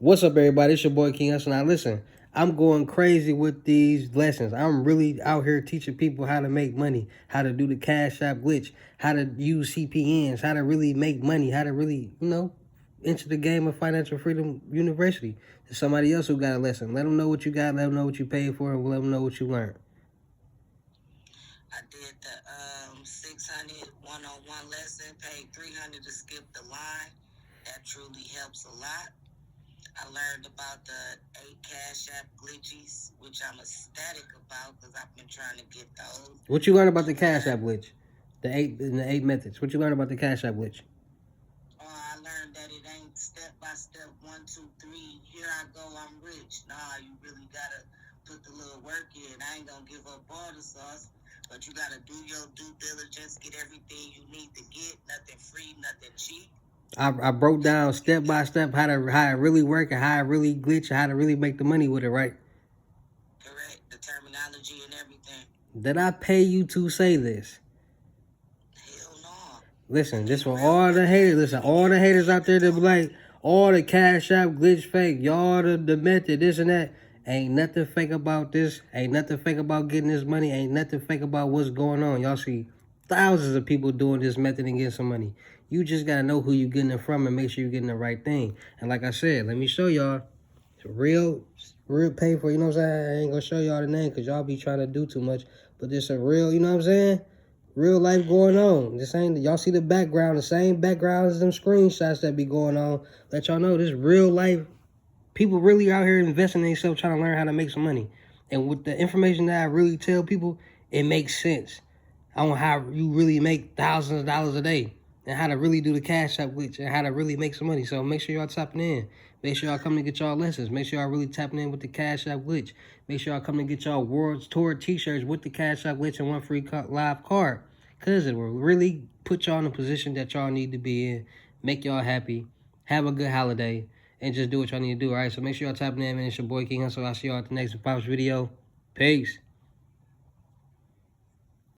What's up, everybody? It's your boy King Hussle. Now, listen, I'm going crazy with these lessons. I'm really out here teaching people how to make money, how to do the Cash App glitch, how to use CPNs, how to really make money, how to really, enter the game of Financial Freedom University. There's somebody else who got a lesson. Let them know what you got, let them know what you paid for, and let them know what you learned. I did the 600 one-on-one lesson, paid 300 to skip the line. That truly helps a lot. I learned about the 8 Cash App glitches, which I'm ecstatic about because I've been trying to get those. What you learned about the Cash App glitch? The eight methods. What you learned about the Cash App glitch? I learned that it ain't step by step, 1, 2, 3. Here I go, I'm rich. Nah, you really gotta put the little work in. I ain't gonna give up all the sauce, but you gotta do your due diligence, get everything you need to get. Nothing free, nothing cheap. I broke down step by step how it really work and how it really glitch and how to really make the money with it, right? Correct. The terminology and everything. Did I pay you to say this? Hell no. Listen, just for all the haters, all the haters out there that be like, all the Cash App glitch fake, y'all the method, this and that. Ain't nothing fake about this. Ain't nothing fake about getting this money. Ain't nothing fake about what's going on. Y'all see thousands of people doing this method and getting some money. You just got to know who you getting it from and make sure you're getting the right thing. And like I said, let me show y'all. It's real pay for, you know what I'm saying? I ain't going to show y'all the name because y'all be trying to do too much. But this a real, you know what I'm saying? Real life going on. This ain't, y'all see the background, the same background as them screenshots that be going on. Let y'all know this real life. People really out here investing in themselves trying to learn how to make some money. And with the information that I really tell people, it makes sense. On how you really make thousands of dollars a day and how to really do the Cash App glitch and how to really make some money. So make sure y'all tapping in. Make sure y'all coming to get y'all lessons. Make sure y'all really tapping in with the Cash App glitch. Make sure y'all coming to get y'all World Tour t-shirts with the Cash App glitch and one free live card. Because it will really put y'all in a position that y'all need to be in. Make y'all happy. Have a good holiday. And just do what y'all need to do, all right? So make sure y'all tapping in, man. It's your boy King Hussle. I'll see y'all at the next Pops video. Peace.